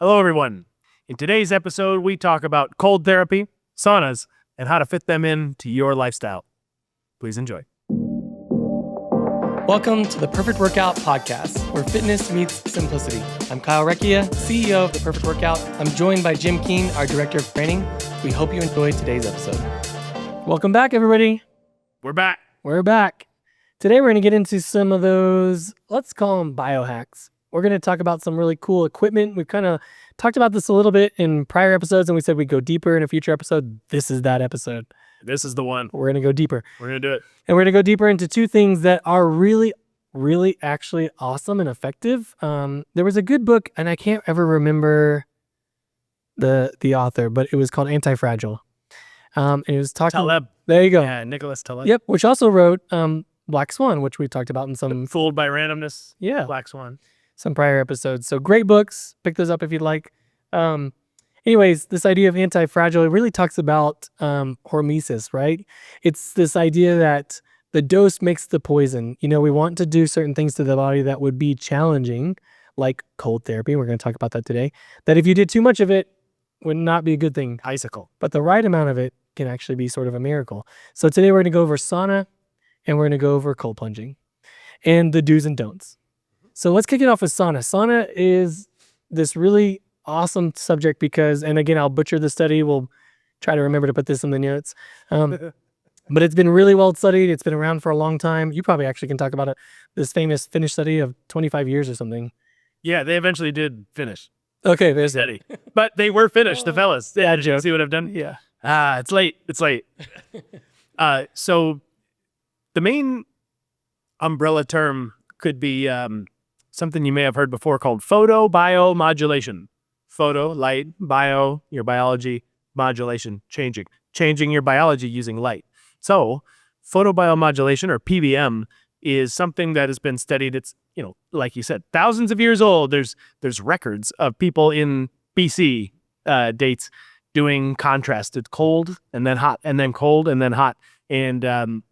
Hello, everyone. In today's episode, we talk about cold therapy, saunas, and how to fit them into your lifestyle. Please enjoy. Welcome to the Perfect Workout Podcast, where fitness meets simplicity. I'm Kyle Recchia, CEO of The Perfect Workout. I'm joined by Jim Keene, our Director of Training. We hope you enjoyed today's episode. Welcome back, everybody. We're back. We're back. Today, we're going to get into some of those, let's call them biohacks. We're going to talk about some really cool equipment. We've kind of talked about this a little bit in prior episodes, and we said we'd go deeper in a future episode. This is that episode. This is the one. We're going to go deeper. We're going to do it. And we're going to go deeper into two things that are really actually awesome and effective. There was a good book, and I can't ever remember the author, but it was called Antifragile. And it was talking... Taleb. There you go. Yeah, Nicholas Taleb. Yep, which also wrote Black Swan, which we talked about in some... Fooled by Randomness. Yeah. Black Swan. Some prior episodes. So great books. Pick those up if you'd like. Anyways, this idea of anti-fragile, it really talks about hormesis, right? It's this idea that the dose makes the poison. You know, we want to do certain things to the body that would be challenging, like cold therapy. We're going to talk about that today. That if you did too much of it, would not be a good thing. Icicle. But the right amount of it can actually be sort of a miracle. So today we're going to go over sauna and we're going to go over cold plunging and the do's and don'ts. So let's kick it off with sauna. Sauna is this really awesome subject because, and again, I'll butcher the study. We'll try to remember to put this in the notes. But it's been really well studied. It's been around for a long time. You probably actually can talk about it. This famous Finnish study of 25 years or something. Yeah, they eventually did finish. Okay, there's Steady. But they were finished, the fellas. Yeah, Did you see what I've done? Yeah. It's late. It's late. So the main umbrella term could be something you may have heard before called photobiomodulation. Photo, light, bio, your biology, modulation, changing your biology using light. So photobiomodulation, or PBM, is something that has been studied. It's, like you said, thousands of years old. There's records of people in BC dates doing contrasted cold and then hot and then cold and then hot. And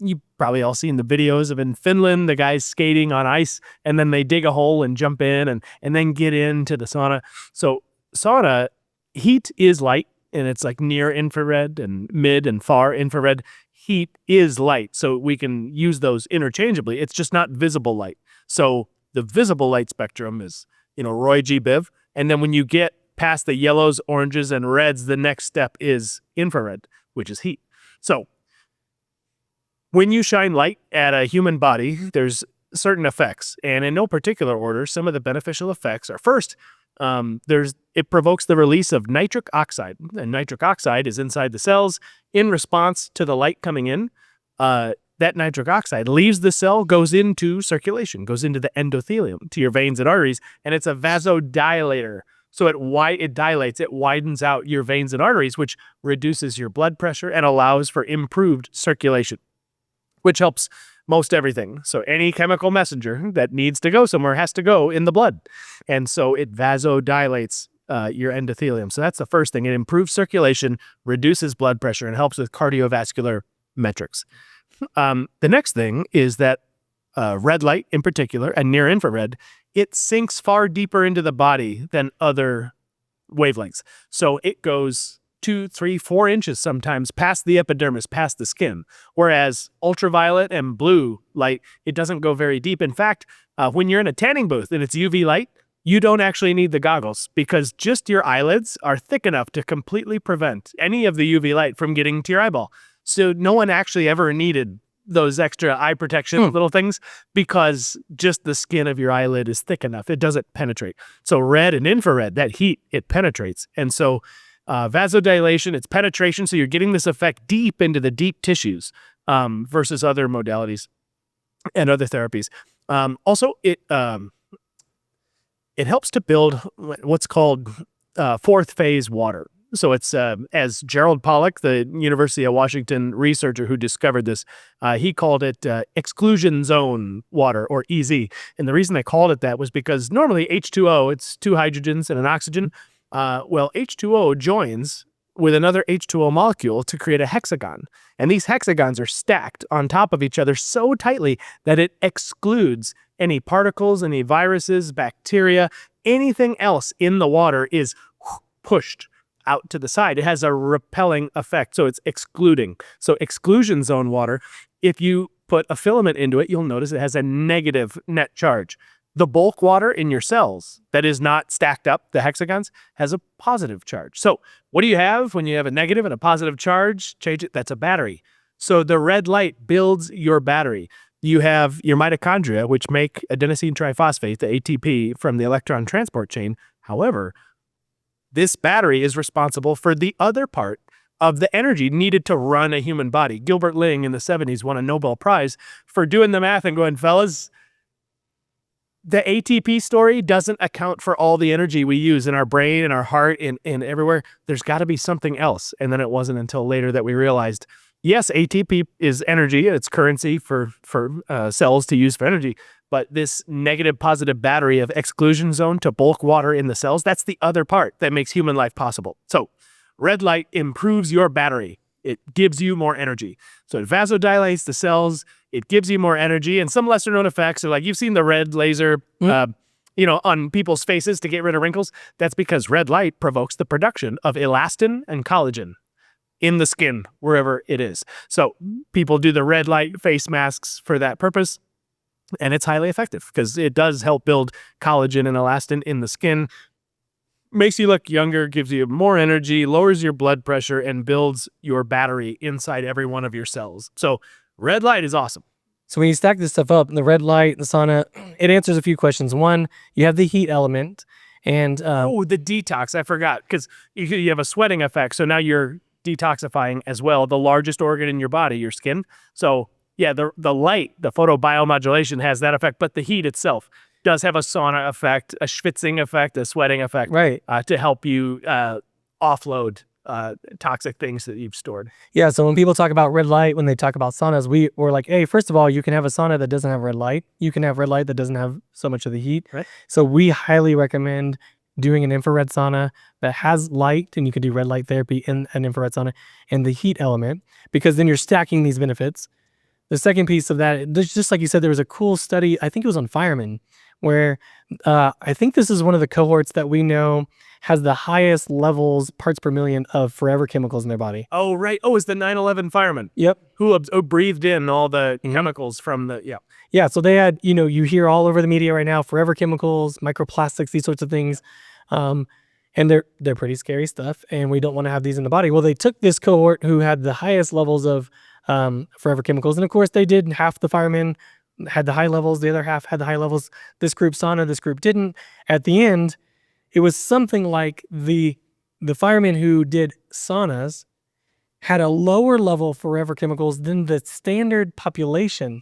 you probably all seen the videos of in Finland, the guys skating on ice, and then they dig a hole and jump in and then get into the sauna. So sauna, heat is light, and it's like near infrared and mid and far infrared. Heat is light, so we can use those interchangeably. It's just not visible light. So the visible light spectrum is, Roy G. Biv. And then when you get past the yellows, oranges, and reds, the next step is infrared, which is heat. So when you shine light at a human body, there's certain effects. And in no particular order, some of the beneficial effects are, first, it provokes the release of nitric oxide. And nitric oxide is inside the cells in response to the light coming in. That nitric oxide leaves the cell, goes into circulation, goes into the endothelium, to your veins and arteries, and it's a vasodilator. So it dilates, it widens out your veins and arteries, which reduces your blood pressure and allows for improved circulation, which helps most everything. So any chemical messenger that needs to go somewhere has to go in the blood. And so it vasodilates your endothelium. So that's the first thing. It improves circulation, reduces blood pressure, and helps with cardiovascular metrics. The next thing is that red light in particular, and near infrared, it sinks far deeper into the body than other wavelengths. So it goes 2, 3, 4 inches sometimes past the epidermis, past the skin. Whereas ultraviolet and blue light, it doesn't go very deep. In fact, when you're in a tanning booth and it's UV light, you don't actually need the goggles because just your eyelids are thick enough to completely prevent any of the UV light from getting to your eyeball. So no one actually ever needed those extra eye protection little things because just the skin of your eyelid is thick enough. It doesn't penetrate. So red and infrared, that heat, it penetrates. And so vasodilation, it's penetration, so you're getting this effect deep into the deep tissues versus other modalities and other therapies. Also, it helps to build what's called fourth phase water. So it's, as Gerald Pollack, the University of Washington researcher who discovered this, he called it exclusion zone water, or EZ. And the reason they called it that was because normally H2O, it's 2 hydrogens and an oxygen. Well, H2O joins with another H2O molecule to create a hexagon. And these hexagons are stacked on top of each other so tightly that it excludes any particles, any viruses, bacteria, anything else in the water is pushed out to the side. It has a repelling effect, so it's excluding. So exclusion zone water, if you put a filament into it, you'll notice it has a negative net charge. The bulk water in your cells that is not stacked up, the hexagons, has a positive charge. So what do you have when you have a negative and a positive charge? Change it. That's a battery. So the red light builds your battery. You have your mitochondria, which make adenosine triphosphate, the ATP, from the electron transport chain. However, this battery is responsible for the other part of the energy needed to run a human body. Gilbert Ling in the 70s won a Nobel Prize for doing the math and going, fellas, the ATP story doesn't account for all the energy we use in our brain and our heart and everywhere. There's got to be something else. And then it wasn't until later that we realized, yes, ATP is energy. It's currency for cells to use for energy. But this negative positive battery of exclusion zone to bulk water in the cells, that's the other part that makes human life possible. So red light improves your battery. It gives you more energy. So it vasodilates the cells. It gives you more energy. And some lesser known effects are like, you've seen the red laser, on people's faces to get rid of wrinkles. That's because red light provokes the production of elastin and collagen in the skin, wherever it is. So people do the red light face masks for that purpose. And it's highly effective because it does help build collagen and elastin in the skin. Makes you look younger, gives you more energy, lowers your blood pressure, and builds your battery inside every one of your cells. So red light is awesome. So when you stack this stuff up, the red light, the sauna, it answers a few questions. One, you have the heat element. And the detox, I forgot, because you have a sweating effect. So now you're detoxifying as well, the largest organ in your body, your skin. So yeah, the light, the photobiomodulation has that effect, but the heat itself does have a sauna effect, a schwitzing effect, a sweating effect, right, to help you offload toxic things that you've stored. Yeah, so when people talk about red light, when they talk about saunas, we're like, hey, first of all, you can have a sauna that doesn't have red light. You can have red light that doesn't have so much of the heat. Right. So we highly recommend doing an infrared sauna that has light, and you can do red light therapy in an infrared sauna, and the heat element, because then you're stacking these benefits. The second piece of that, just like you said, there was a cool study, I think it was on firemen, where I think this is one of the cohorts that we know has the highest levels, parts per million, of forever chemicals in their body. Oh, right. Oh, it's the 9/11 firemen. Yep. Who breathed in all the chemicals from the, Yeah, so they had, you hear all over the media right now, forever chemicals, microplastics, these sorts of things. And they're pretty scary stuff, and we don't want to have these in the body. Well, they took this cohort who had the highest levels of forever chemicals, and of course they did. Half the firemen had the high levels, the other half had the high levels. This group sauna, this group didn't. At the end, it was something like the firemen who did saunas had a lower level of forever chemicals than the standard population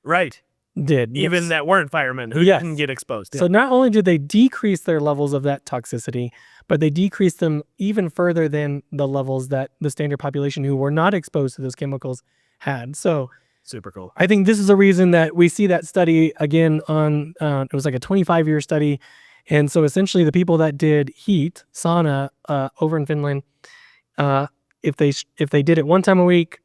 right did. Even Yes. that weren't firemen who didn't get exposed. So not only did they decrease their levels of that toxicity, but they decreased them even further than the levels that the standard population who were not exposed to those chemicals had. So Super cool. I think this is a reason that we see that study again on, it was like a 25-year study. And so essentially the people that did heat, sauna, over in Finland, if they did it 1 time a week,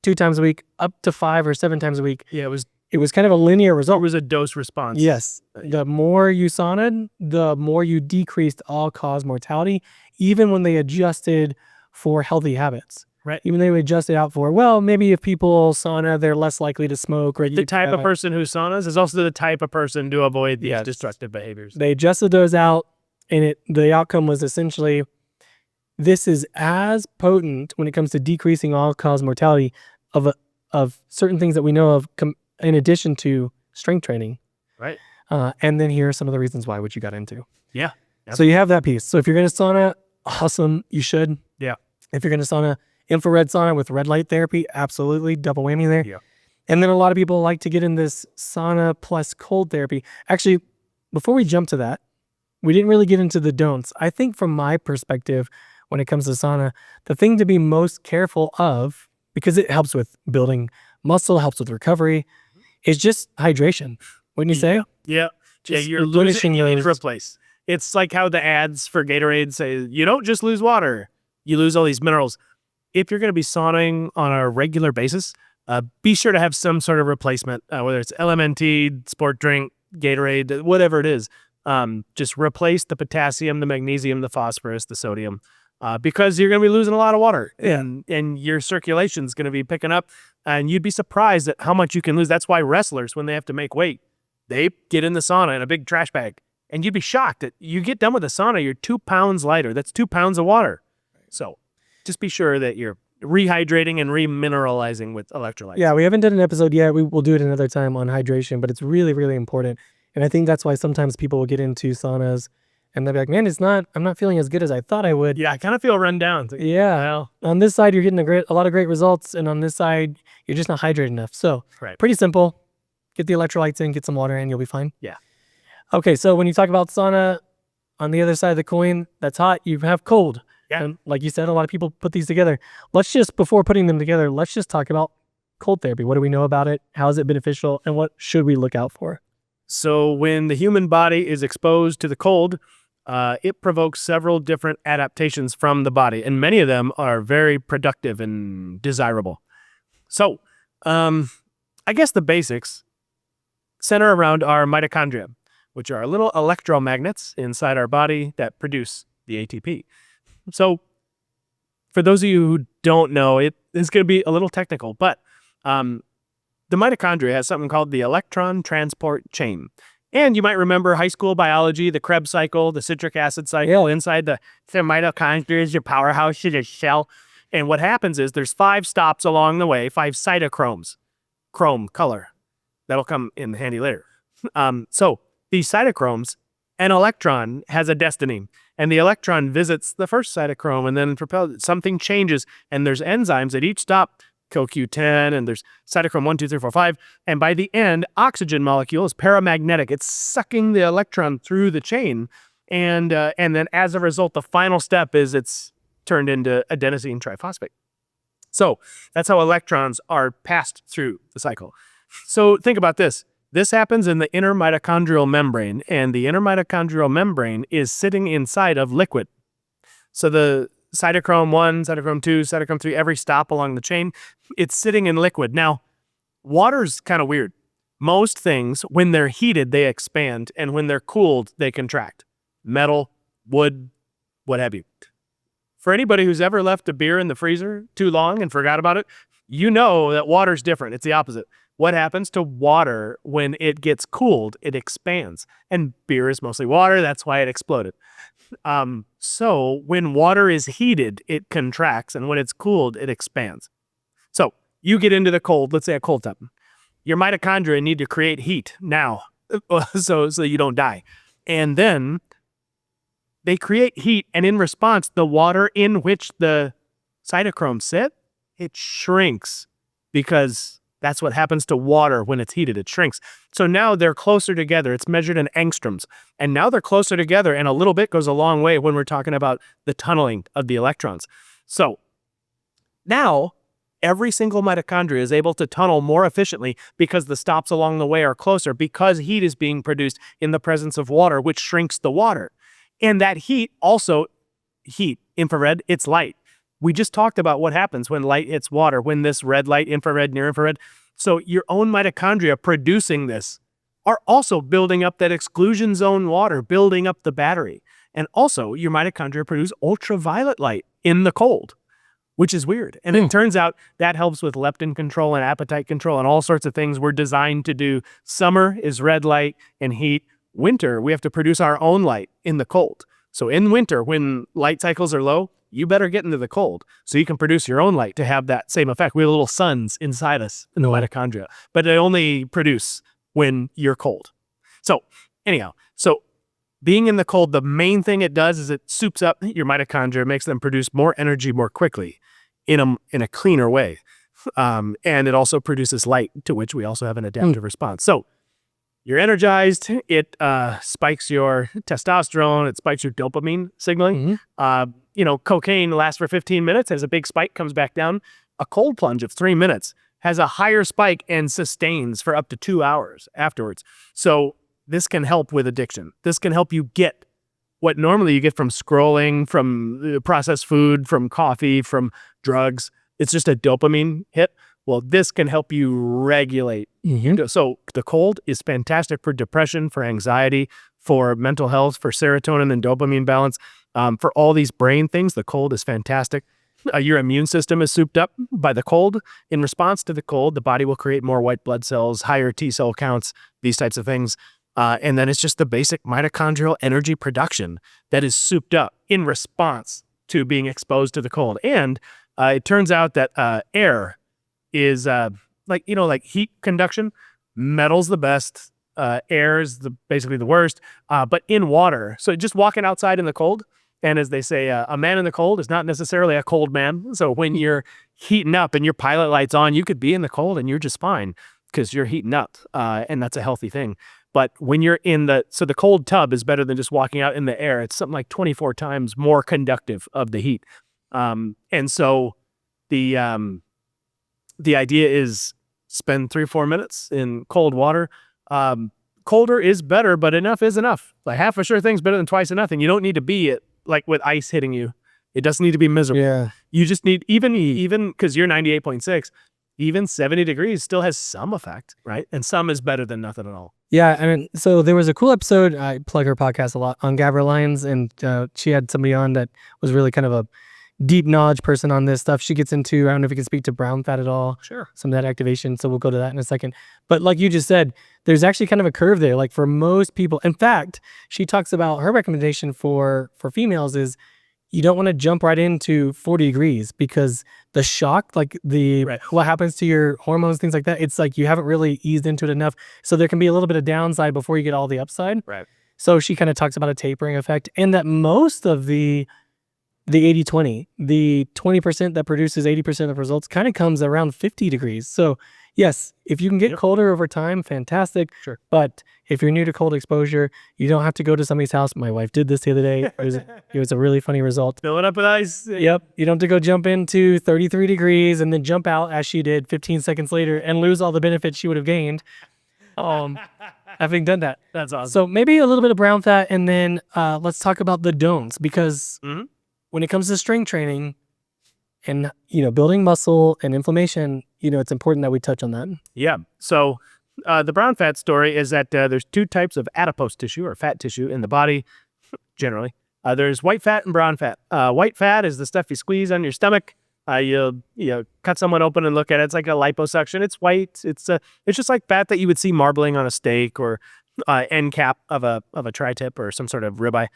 2 times a week, up to 5 or 7 times a week. Yeah, it was kind of a linear result. It was a dose response. Yes. The more you saunaed, the more you decreased all-cause mortality, even when they adjusted for healthy habits. Right. Even they would adjust it out for, well, maybe if people sauna, they're less likely to smoke. Or the type of person who saunas is also the type of person to avoid these destructive behaviors. They adjusted those out, and the outcome was essentially, this is as potent when it comes to decreasing all-cause mortality of certain things that we know of, in addition to strength training. Right. And then here are some of the reasons why, which you got into. Yeah. So you have that piece. So if you're going to sauna, awesome, you should. Yeah. If you're going to sauna, infrared sauna with red light therapy, absolutely, double whammy there. Yeah. And then a lot of people like to get in this sauna plus cold therapy. Actually, before we jump to that, we didn't really get into the don'ts. I think from my perspective, when it comes to sauna, the thing to be most careful of, because it helps with building muscle, helps with recovery, is just hydration. Wouldn't you say? Yeah. Just You're losing, you need to replace. It's like how the ads for Gatorade say, you don't just lose water, you lose all these minerals. If you're going to be sauning on a regular basis, be sure to have some sort of replacement, whether it's LMNT, sport drink, Gatorade, whatever it is. Just replace the potassium, the magnesium, the phosphorus, the sodium, because you're going to be losing a lot of water, and your circulation is going to be picking up, and you'd be surprised at how much you can lose. That's why wrestlers, when they have to make weight, they get in the sauna in a big trash bag, and you'd be shocked that you get done with the sauna, you're 2 pounds lighter. That's 2 pounds of water. So just be sure that you're rehydrating and remineralizing with electrolytes. Yeah, we haven't done an episode yet. We will do it another time on hydration, but it's really, really important. And I think that's why sometimes people will get into saunas and they'll be like, man, I'm not feeling as good as I thought I would. Yeah, I kind of feel run down. Yeah. Well, on this side, you're getting a lot of great results. And on this side, you're just not hydrated enough. So pretty simple. Get the electrolytes in, get some water in, you'll be fine. Yeah. Okay, so when you talk about sauna, on the other side of the coin, that's hot, you have cold. Yeah. And like you said, a lot of people put these together. Before putting them together, let's just talk about cold therapy. What do we know about it? How is it beneficial? And what should we look out for? So when the human body is exposed to the cold, it provokes several different adaptations from the body, and many of them are very productive and desirable. So I guess the basics center around our mitochondria, which are little electromagnets inside our body that produce the ATP. So for those of you who don't know, it is going to be a little technical, but the mitochondria has something called the electron transport chain. And you might remember high school biology, the Krebs cycle, the citric acid cycle. Inside the mitochondria is your powerhouse, your cell. And what happens is there's 5 stops along the way, 5 cytochromes, chrome color. That'll come in handy later. So these cytochromes, an electron has a destiny, and the electron visits the first cytochrome and then something changes, and there's enzymes at each stop, CoQ10, and there's cytochrome 1, 2, 3, 4, 5. And by the end, oxygen molecule is paramagnetic. It's sucking the electron through the chain. And then as a result, the final step is it's turned into adenosine triphosphate. So that's how electrons are passed through the cycle. So think about this. This happens in the inner mitochondrial membrane, and the inner mitochondrial membrane is sitting inside of liquid. So the cytochrome 1, cytochrome 2, cytochrome 3, every stop along the chain, it's sitting in liquid. Now, water's kind of weird. Most things, when they're heated, they expand, and when they're cooled, they contract. Metal, wood, what have you. For anybody who's ever left a beer in the freezer too long and forgot about it, you know that water's different. It's the opposite. What happens to water when it gets cooled? It expands. And beer is mostly water. That's why it exploded. So when water is heated, it contracts. And when it's cooled, it expands. So you get into the cold, let's say a cold tub. Your mitochondria need to create heat now so you don't die. And then they create heat. And in response, the water in which the cytochromes sit, it shrinks, because that's what happens to water when it's heated. It shrinks. So now they're closer together. It's measured in angstroms. And now they're closer together, and a little bit goes a long way when we're talking about the tunneling of the electrons. So now every single mitochondria is able to tunnel more efficiently because the stops along the way are closer, because heat is being produced in the presence of water, which shrinks the water. And that heat also, infrared, it's light. We just talked about what happens when light hits water, when this red light, infrared, near infrared. So your own mitochondria producing this are also building up that exclusion zone water, building up the battery. And also your mitochondria produce ultraviolet light in the cold, which is weird. And it turns out that helps with leptin control and appetite control and all sorts of things we're designed to do. Summer is red light and heat. Winter, we have to produce our own light in the cold. So in winter, when light cycles are low, you better get into the cold so you can produce your own light to have that same effect. We have little suns inside us in the mitochondria, but they only produce when you're cold. So anyhow, being in the cold, the main thing it does is it soups up your mitochondria, makes them produce more energy more quickly in a cleaner way. And it also produces light, to which we also have an adaptive response. So you're energized, it spikes your testosterone, it spikes your dopamine signaling. Cocaine lasts for 15 minutes, has a big spike, comes back down. A cold plunge of 3 minutes has a higher spike and sustains for up to 2 hours afterwards. So this can help with addiction. This can help you get what normally you get from scrolling, from processed food, from coffee, from drugs. It's just a dopamine hit. Well, this can help you regulate. So the cold is fantastic for depression, for anxiety, for mental health, for serotonin and dopamine balance, for all these brain things. The cold is fantastic. Your immune system is souped up by the cold. In response to the cold, the body will create more white blood cells, higher T cell counts, these types of things. And then it's just the basic mitochondrial energy production that is souped up in response to being exposed to the cold. And it turns out that air is like heat conduction. Metal's the best. Air is basically the worst. But in water, so just walking outside in the cold, and as they say, a man in the cold is not necessarily a cold man. So when you're heating up and your pilot light's on, you could be in the cold and you're just fine because you're heating up, and that's a healthy thing. But when you're in the cold tub is better than just walking out in the air. It's something like 24 times more conductive of the heat. And so the idea is spend 3 or 4 minutes in cold water. Colder is better, but enough is enough. Like half a sure thing's better than twice enough. And you don't need to be like with ice hitting you. It doesn't need to be miserable. Yeah. You just need even because you're 98.6, even 70 degrees still has some effect, right? And some is better than nothing at all. Yeah, I mean, so there was a cool episode, I plug her podcast a lot, on Gabra Lyons, and she had somebody on that was really kind of a deep knowledge person on this stuff. She gets into, I don't know if you can speak to brown fat at all. Sure. Some of that activation, so we'll go to that in a second. But like you just said, there's actually kind of a curve there. Like for most people, in fact, she talks about her recommendation for females is you don't want to jump right into 40 degrees because the shock, like what happens to your hormones, things like that, it's like you haven't really eased into it enough. So there can be a little bit of downside before you get all the upside. Right. So she kind of talks about a tapering effect, and that most of the 80-20, the 20% that produces 80% of the results kind of comes around 50 degrees. So yes, if you can get colder over time, fantastic. Sure. But if you're new to cold exposure, you don't have to go to somebody's house. My wife did this the other day. It was a really funny result. Fill it up with ice. Yep. You don't have to go jump into 33 degrees and then jump out as she did 15 seconds later and lose all the benefits she would have gained. Having done that. That's awesome. So maybe a little bit of brown fat, and then let's talk about the don'ts, because when it comes to strength training and, building muscle and inflammation, it's important that we touch on that. Yeah. So the brown fat story is that there's 2 types of adipose tissue or fat tissue in the body, generally. There's white fat and brown fat. White fat is the stuff you squeeze on your stomach. You cut someone open and look at it. It's like a liposuction. It's white. It's just like fat that you would see marbling on a steak or end cap of a tri-tip or some sort of ribeye.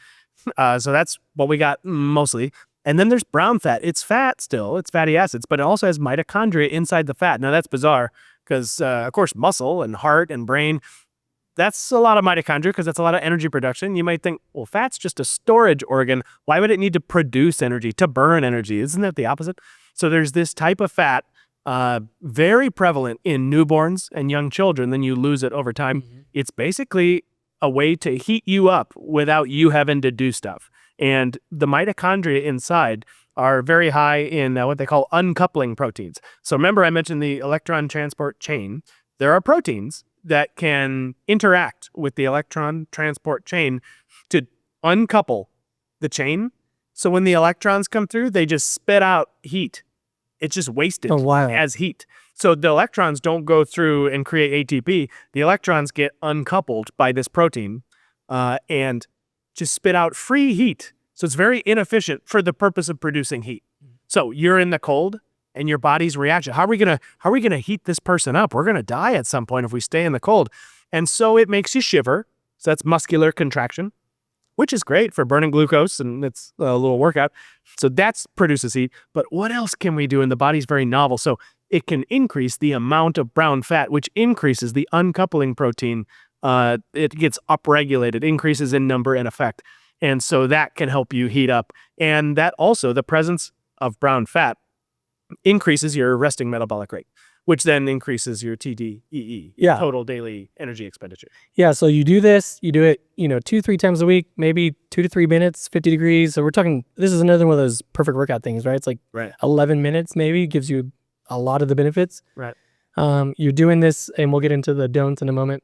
So that's what we got mostly. And then there's brown fat. It's fat still. It's fatty acids, but it also has mitochondria inside the fat. Now that's bizarre because, of course, muscle and heart and brain, that's a lot of mitochondria because that's a lot of energy production. You might think, well, fat's just a storage organ. Why would it need to produce energy, to burn energy? Isn't that the opposite? So there's this type of fat, very prevalent in newborns and young children. Then you lose it over time. It's basically a way to heat you up without you having to do stuff. And the mitochondria inside are very high in what they call uncoupling proteins. So remember I mentioned the electron transport chain. There are proteins that can interact with the electron transport chain to uncouple the chain. So when the electrons come through, they just spit out heat. It's just wasted as heat. So the electrons don't go through and create ATP. The electrons get uncoupled by this protein and just spit out free heat. So it's very inefficient for the purpose of producing heat. So you're in the cold and your body's reaction. How are we gonna heat this person up? We're gonna die at some point if we stay in the cold. And so it makes you shiver. So that's muscular contraction, which is great for burning glucose, and it's a little workout. So that produces heat. But what else can we do? And the body's very novel. So it can increase the amount of brown fat, which increases the uncoupling protein. It gets upregulated, increases in number and effect. And so that can help you heat up. And that also, the presence of brown fat increases your resting metabolic rate, which then increases your TDEE, total daily energy expenditure. Yeah, so you do this, you do it, 2-3 times a week, maybe 2 to 3 minutes, 50 degrees. So we're talking, this is another one of those perfect workout things, right? It's like 11 minutes maybe, gives you a lot of the benefits. Right. You're doing this, and we'll get into the don'ts in a moment.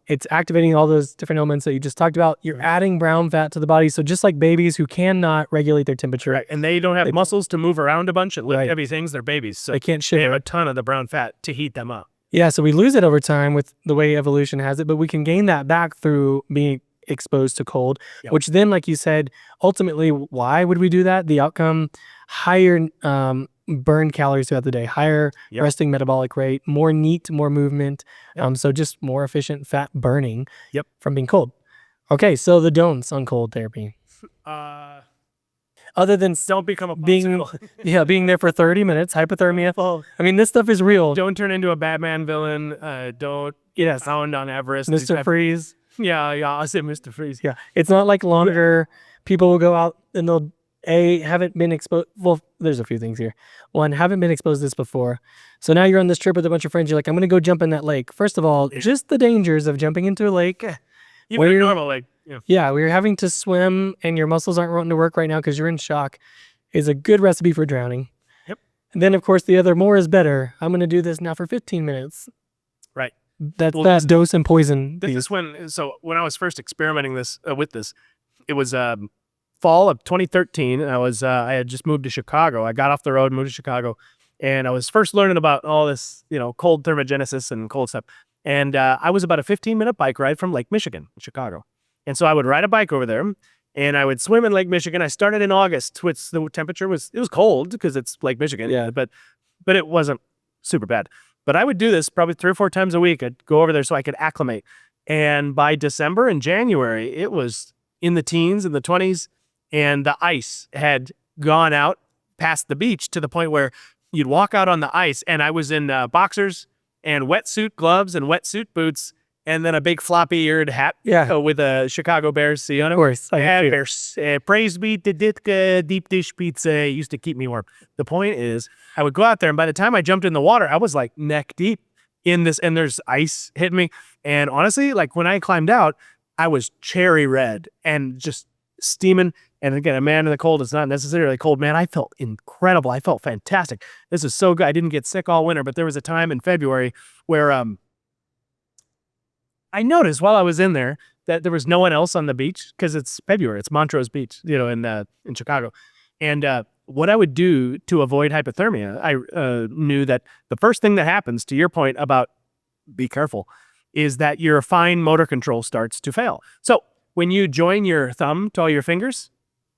It's activating all those different elements that you just talked about. You're adding brown fat to the body. So just like babies who cannot regulate their temperature. Right. And they don't have muscles to move around a bunch and lift heavy things. They're babies. So they can't shiver. They have a ton of the brown fat to heat them up. Yeah. So we lose it over time with the way evolution has it, but we can gain that back through being exposed to cold, Yep. which then, like you said, ultimately, why would we do that? The outcome, higher burn calories throughout the day, higher Yep. resting metabolic rate, more NEAT, more movement. Yep. So just more efficient fat burning Yep. from being cold. Okay, so the don'ts on cold therapy. Other than Don't become a being being there for 30 minutes, hypothermia. I mean, this stuff is real. Don't turn into a Batman villain. Don't get found on Everest. Mr. Freeze. Yeah, I say Mr. Freeze. Yeah, it's not like longer. People will go out and they'll haven't been exposed. Well, there's a few things here. One, haven't been exposed to this before. So now you're on this trip with a bunch of friends. You're like, I'm going to go jump in that lake. First of all, just the dangers of jumping into a lake. Even a normal lake. Yeah, where you're having to swim and your muscles aren't wanting to work right now because you're in shock is a good recipe for drowning. Yep. And then, of course, the other more is better. I'm going to do this now for 15 minutes. Right. That's dose and poison. This is when I was first experimenting with this, it was fall of 2013, and I had just moved to Chicago. I got off the road, moved to Chicago, and I was first learning about all this, cold thermogenesis and cold stuff. And I was about a 15-minute bike ride from Lake Michigan, Chicago. And so I would ride a bike over there, and I would swim in Lake Michigan. I started in August, which the temperature was cold because it's Lake Michigan. Yeah. But it wasn't super bad. But I would do this probably 3 or 4 times a week. I'd go over there so I could acclimate. And by December and January, it was in the teens, in the 20s, and the ice had gone out past the beach to the point where you'd walk out on the ice, and I was in boxers and wetsuit gloves and wetsuit boots, and then a big floppy-eared hat with a Chicago Bears C on it. Of course. Bears. Praise be to Ditka deep dish pizza. It used to keep me warm. The point is, I would go out there, and by the time I jumped in the water, I was like neck deep in this, and there's ice hitting me. And honestly, like when I climbed out, I was cherry red and just steaming. And again, a man in the cold is not necessarily cold. Man, I felt incredible. I felt fantastic. This is so good. I didn't get sick all winter, but there was a time in February where I noticed while I was in there that there was no one else on the beach because it's February. It's Montrose Beach, in Chicago. And what I would do to avoid hypothermia, I knew that the first thing that happens, to your point about be careful, is that your fine motor control starts to fail. So when you join your thumb to all your fingers,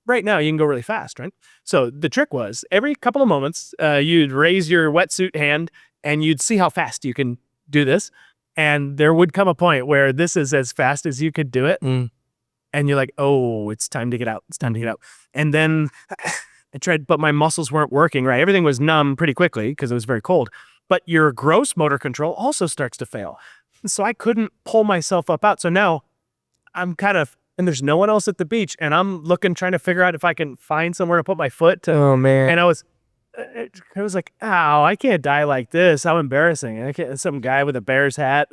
right now you can go really fast, right? So the trick was every couple of moments, you'd raise your wetsuit hand and you'd see how fast you can do this. And there would come a point where this is as fast as you could do it. And you're like, oh, it's time to get out. It's time to get out. And then I tried, but my muscles weren't working right. Everything was numb pretty quickly because it was very cold. But your gross motor control also starts to fail. So I couldn't pull myself up out. So now I'm and there's no one else at the beach. And I'm trying to figure out if I can find somewhere to put my foot. Oh, man. And I was like, ow, I can't die like this. How embarrassing. Some guy with a Bears hat.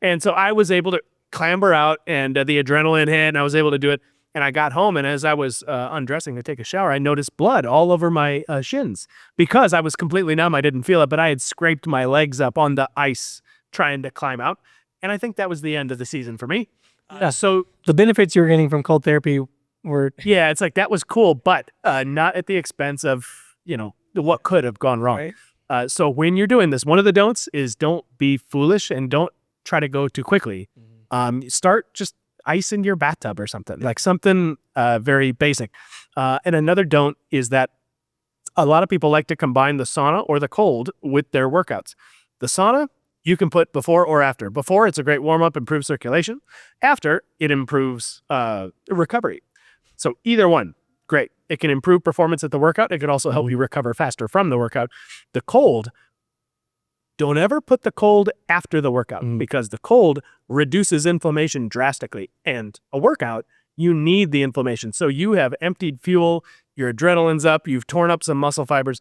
And so I was able to clamber out, and the adrenaline hit, and I was able to do it. And I got home, and as I was undressing to take a shower, I noticed blood all over my shins because I was completely numb. I didn't feel it, but I had scraped my legs up on the ice trying to climb out. And I think that was the end of the season for me. So the benefits you were getting from cold therapy were... Yeah, it's like that was cool, but not at the expense of, what could have gone wrong. Right. So when you're doing this, one of the don'ts is don't be foolish and don't try to go too quickly. Start just ice in your bathtub or something, like something very basic. And another don't is that a lot of people like to combine the sauna or the cold with their workouts. The sauna, you can put before or after. Before, it's a great warm-up, improves circulation. After, it improves recovery. So either one, great. It can improve performance at the workout. It could also help you recover faster from the workout. The cold, don't ever put the cold after the workout because the cold reduces inflammation drastically. And a workout, you need the inflammation. So you have emptied fuel, your adrenaline's up, you've torn up some muscle fibers,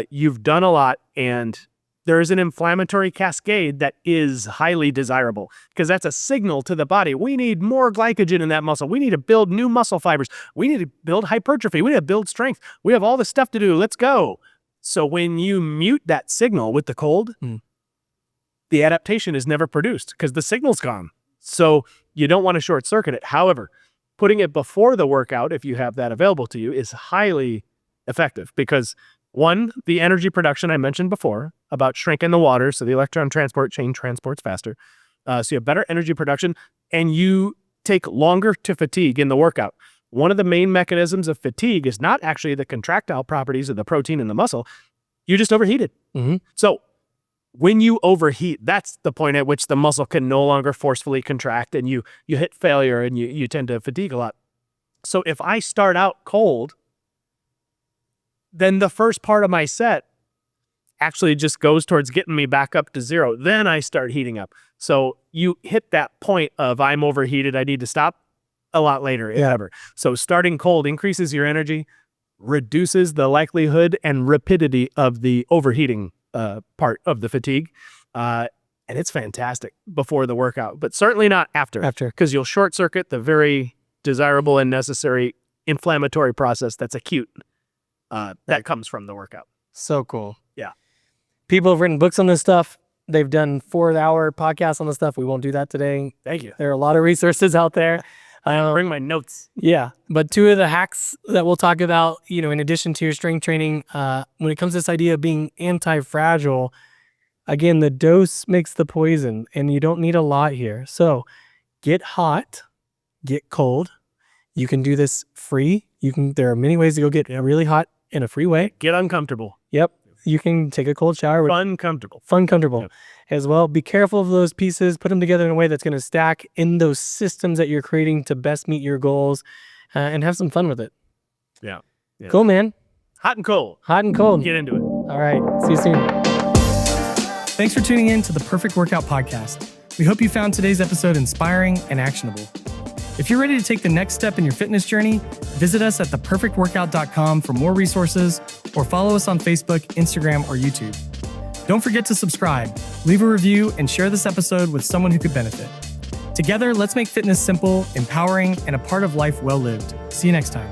you've done a lot, and there is an inflammatory cascade that is highly desirable because that's a signal to the body. We need more glycogen in that muscle. We need to build new muscle fibers. We need to build hypertrophy. We need to build strength. We have all this stuff to do. Let's go. So when you mute that signal with the cold, the adaptation is never produced because the signal's gone. So you don't want to short circuit it. However, putting it before the workout, if you have that available to you, is highly effective because one, the energy production I mentioned before about shrinking the water, so the electron transport chain transports faster. So you have better energy production, and you take longer to fatigue in the workout. One of the main mechanisms of fatigue is not actually the contractile properties of the protein in the muscle. You just overheated. So when you overheat, that's the point at which the muscle can no longer forcefully contract and you hit failure and you tend to fatigue a lot. So if I start out cold, then the first part of my set actually just goes towards getting me back up to zero. Then I start heating up. So you hit that point of I'm overheated, I need to stop a lot later, if ever. So starting cold increases your energy, reduces the likelihood and rapidity of the overheating part of the fatigue. And it's fantastic before the workout, but certainly not after. Because you'll short circuit the very desirable and necessary inflammatory process that's acute that comes from the workout. So cool. Yeah. People have written books on this stuff. They've done 4-hour podcasts on this stuff. We won't do that today. Thank you. There are a lot of resources out there. Bring my notes. Yeah. But 2 of the hacks that we'll talk about, in addition to your strength training, when it comes to this idea of being anti-fragile, again, the dose makes the poison and you don't need a lot here. So get hot, get cold. You can do this free. There are many ways to go get really hot in a free way. Get uncomfortable. Yep. You can take a cold shower. Fun, comfortable. Yep. As well. Be careful of those pieces. Put them together in a way that's going to stack in those systems that you're creating to best meet your goals and have some fun with it. Yeah. Cool, man. Hot and cold. Hot and cold. Get into it. All right. See you soon. Thanks for tuning in to the Perfect Workout Podcast. We hope you found today's episode inspiring and actionable. If you're ready to take the next step in your fitness journey, visit us at theperfectworkout.com for more resources or follow us on Facebook, Instagram, or YouTube. Don't forget to subscribe, leave a review, and share this episode with someone who could benefit. Together, let's make fitness simple, empowering, and a part of life well lived. See you next time.